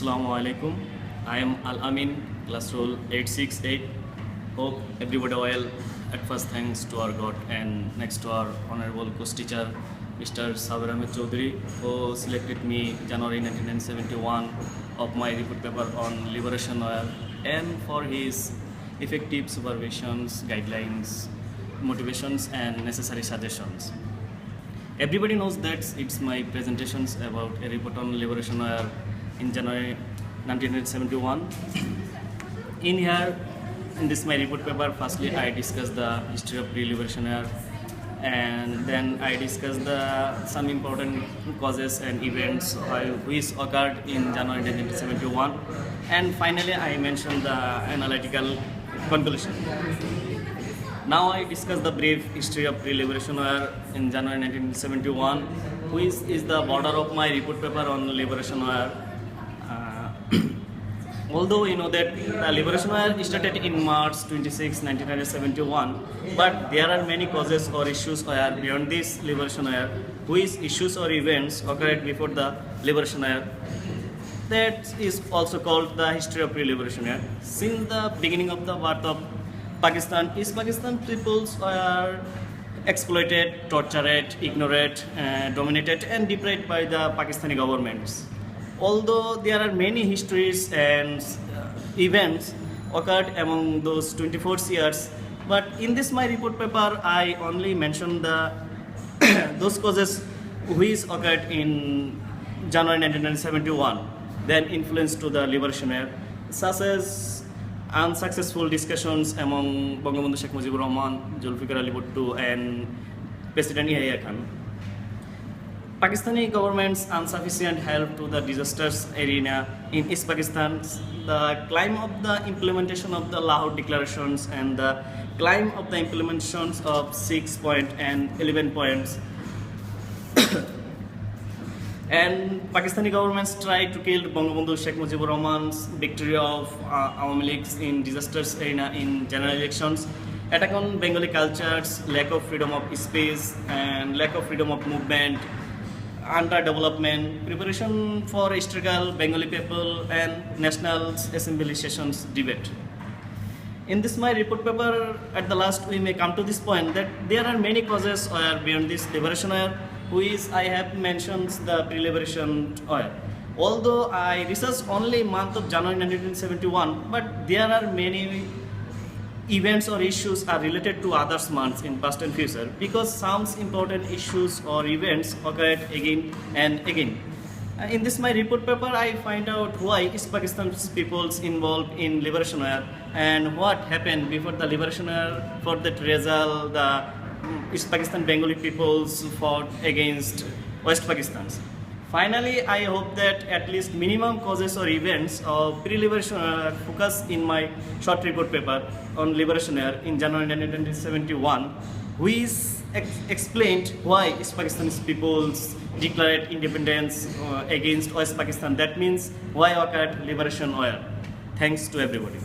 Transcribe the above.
Assalamu alaikum. I am Al-Amin, class roll 868. Hope everybody well. At first, thanks to our God and next to our honorable course teacher, Mr. Sabir Ahmed Chaudhary, who selected me January 1971 of my report paper on liberation war and for his effective supervisions, guidelines, motivations and necessary suggestions. Everybody knows that it's my presentations about a report on liberation war in January 1971. In here, in this my report paper, firstly I discuss the history of pre-liberation era, and then I discuss some important causes and events which occurred in January 1971, and finally I mention the analytical conclusion. Now I discuss the brief history of pre-liberation era in January 1971, which is the border of my report paper on liberation era. Although we know that the liberation war started in March 26, 1971, but there are many causes or issues beyond this liberation war, which issues or events occurred before the liberation war. That is also called the history of pre-liberation war. Since the beginning of the birth of Pakistan, East Pakistan peoples were exploited, tortured, ignored, dominated and deprived by the Pakistani governments. Although there are many histories and events occurred among those 24 years, but in this my report paper I only mention the those causes which occurred in January 1971, then influenced to the liberation era, such as unsuccessful discussions among Bangabandhu Sheikh Mujibur Rahman, Zulfikar Ali Bhutto and President Yahya Khan. Pakistani government's insufficient help to the disasters arena in East Pakistan, the climb of the implementation of the Lahore declarations and the climb of the implementations of 6 point and 11 points. And Pakistani governments tried to kill Bangabandhu Sheikh Mujibur Rahman's victory of Awami Leagues in disasters arena in general elections, attack on Bengali cultures, lack of freedom of speech and lack of freedom of movement, underdevelopment, preparation for historical Bengali people and National Assembly sessions debate. In this my report paper, at the last we may come to this point that there are many causes beyond this liberation era, which I have mentioned the pre-liberation era. Although I researched only month of January 1971, but there are many events or issues are related to other months in past and future, because some important issues or events occurred again and again. In this my report paper, I find out why East Pakistan's peoples involved in liberation war and what happened before the liberation war. For that result, the East Pakistan Bengali peoples fought against West Pakistans. Finally, I hope that at least minimum causes or events of pre-liberation era focus in my short report paper on liberation era in January 1971, which explained why East Pakistan's peoples declared independence against West Pakistan. That means why occurred liberation era. Thanks to everybody.